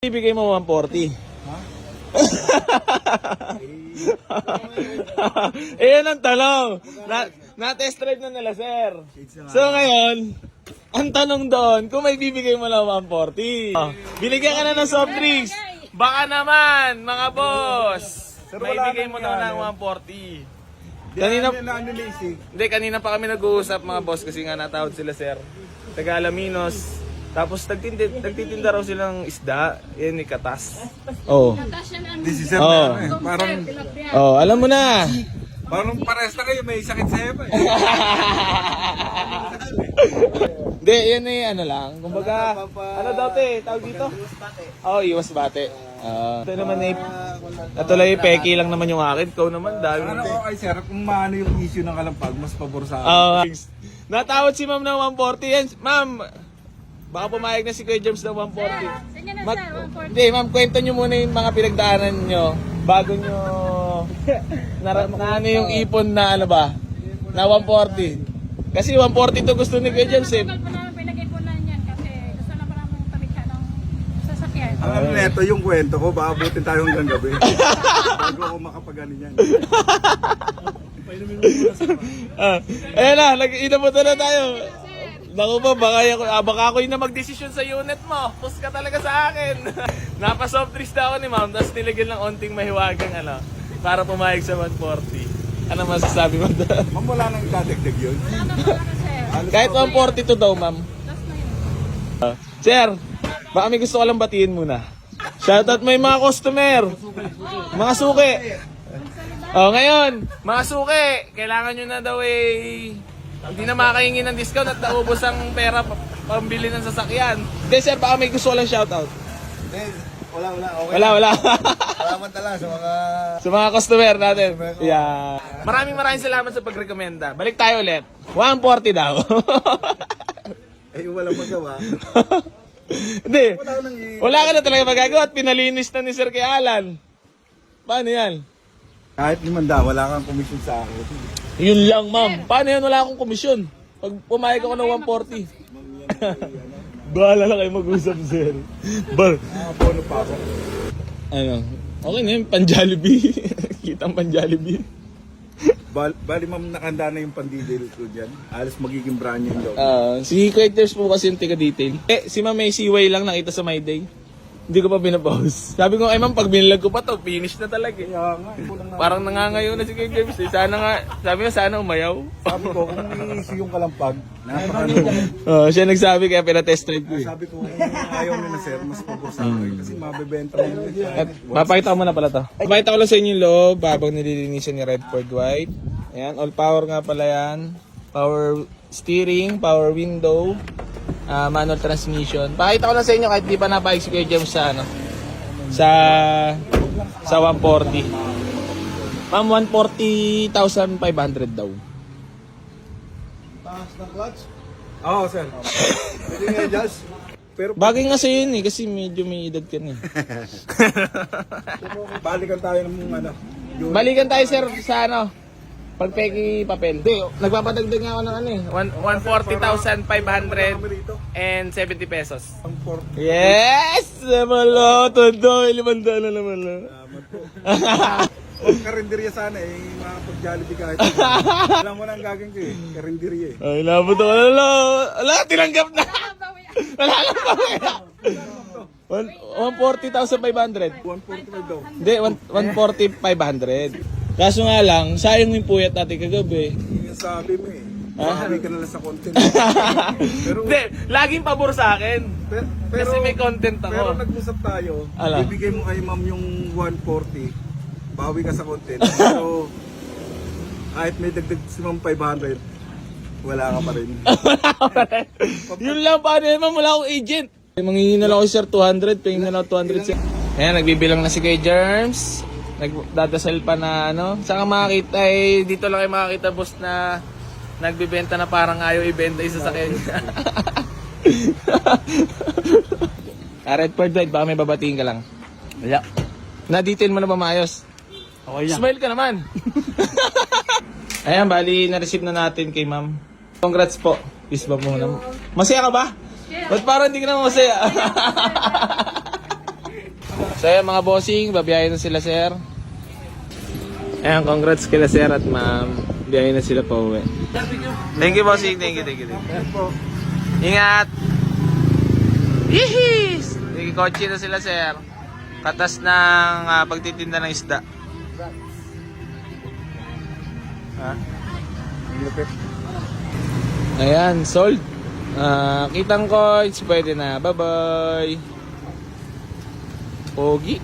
Ibigay mo 140. Ha? Ayan ang tanong. Na-test drive na nila, sir. So ngayon, ang tanong doon, kung may bibigay mo lang 140. Binigyan ka na ng soft drinks. Baka naman, mga boss. May bigay mo na lang 140. Kanina pa kami nag-uusap, mga boss, kasi nga natawad sila, sir. Taga-Alaminos. Tapos nagtitinda raw silang isda. Yan ni Katas. Oh. This is parang Oh, alam mo na. parang pares na kayo, may sakit sa heba eh. Hindi, yan eh, ano lang. Kumbaga, ano daw te, tawag dito? Oh, iwas bate. Ito naman eh, natuloy peki lang naman yung akin. Ikaw naman, dami. Ano okay sir, kung maano yung issue ng kalampag, mas pabor sa akin. Natawad si ma'am ng 140 yan. Ma'am, baka pumayag na si Kuya James ng 140. Sige na sir, 140. Hindi, ma'am, kwento nyo muna yung mga pinagdaanan nyo bago nyo na ano yung ipon na ano ba? Na 140. Kasi 140 to gusto ni Kuya James eh. Tagal pa namin pinag-ipunan yan kasi gusto na pa namin pamilya ng sasakyan. Ang ano neto yung kwento ko, baka abutin tayo hanggang gabi. Bago ako makapaganin yan. Ayan na, nag-inabutan na tayo. Naku ba, baka ako yung na magdesisyon sa unit mo. Pus ka talaga sa akin. Napa-soft drinks na ako ni ma'am, tapos nilagyan ng onting mahiwagang ano, para pumayag sa 140. Ano masasabi mo doon? Ma'am, wala nang dadagdag yun. Wala na sir. Kahit 142 daw, ma'am. Last na yun. Sir, baka may gusto ko lang batiin muna. Shoutout mo yung mga customer. Mga suki. Oh, ngayon, mga suki, kailangan nyo na daw eh, hindi na makakahingi ng discount at naubos ang pera pambili ng sasakyan. Hindi sir, baka may gusto ko lang shoutout. Wala, okay. Wala. Salamat na lang sa mga... Sa mga customer natin. Yeah. Maraming salamat sa pagrekomenda. Balik tayo ulit. 140 daw. Eh, walang magawa. Hindi. Wala nang Wala ka na talaga magagawa at pinalinis na ni Sir kay Alan. Paano yan? Kahit 500, wala kang komisyon sa akin. Yun lang, ma'am. Paano yan? Wala akong komisyon. Pag pumayag ako ng 140. Bahala na kayo mag-usap, sir. Nakapono pa ako. Ano? Okay na yun, pan-Jollibee. Kitang pan-Jollibee. Bali ma'am, nakanda na yung pandidil ko dyan. Alas magiging brand new yung Si Creators po kasi yung tiga-detail. Si ma'am may CY lang nakita sa My Day. Hindi ko pa pinapost. Sabi ko, ay ma'am, pag binilag ko pa to, finish na talaga eh. Kaya nga, kulang na. Parang nangangayo na si Kuya James eh. Sana nga, sabi niya, sana umayaw. Sabi ko, kung i-issue yung kalampag, napakano. Siya nagsabi kaya pinatest drive ko eh. Sabi ko, kung ayaw nyo na sir, mas pabor sa akin. Kasi mabibenta mo yun. At papakita ko muna pala to. Papakita ko lang sa inyo yung loob habang nililinisan ni Redford White. Ayan, all power nga pala yan. Power steering, power window, manual transmission. Pakita ko lang sa inyo kahit di pa napahig si Kuya James sa ano, sa 140. Ma'am, 140,500 daw. Taas ng clutch? Oo, sir. Pwede nga adjust. Pero Bagay nga sa yun eh, kasi medyo may edad ka na eh. balikan tayo ng ano. Balikan tayo sir sa ano, pagpeki papel. Hindi, nagpapadagdag nga ako ng ano eh. 140,500 and 70 pesos. Ang 40. Yes! Malo, todo. 500 na naman lang. Salamat po. Huwag karinderya sana eh. Makapag-jollibee kahit. Alam mo na ang gagawin ko eh. Karinderya eh. Ay, labot ako. Ala, tinanggap na. Wala lang pa. 140,500. 145 daw. Hindi, 140,500. Kaso nga lang, sayang yung puyat natin kagabi. Yung sabi mo eh. Bawi ka na lang sa content. Pero, Hindi, laging pabor sa akin. Kasi may content ako. Pero nag-usap tayo. Ala. Ibigay mo kay ma'am yung 140. Bawi ka sa content. Pero kahit may dagdag si ma'am 500, wala ka pa rin. Yun lang, paano yan, ma'am? Wala akong agent. Mangingin na lang ako sir 200, pingin na lang 200 sir. Ayan, nagbibilang na si Kuya Germs. Nagdadasal pa na ano. Saka makakita eh, dito lang kayo makakita boss na nagbibenta na parang ayaw ibenta isa sa kanya. Redford White, baka may babatiin ka lang. Wala. Na-detail mo na ba maayos? Okay yan. Smile ka naman. Ayan, bali na-receive na natin kay ma'am. Congrats po. Peace ba muna? Masaya ka ba? Ba't parang hindi ka naman masaya? So ayan mga bossing, babiyahin na sila sir. Ayan, congrats kila sir at ma'am. Biyahin na sila pa uwi. Thank you bossing, thank you. Yes po. Ingat! Yihis! Nagkikotse na sila sir. Katas ng pagtitinda ng isda. Ha? Lupit. Ayan, sold. Kitang coins, pwede na. Bye-bye. Pogi.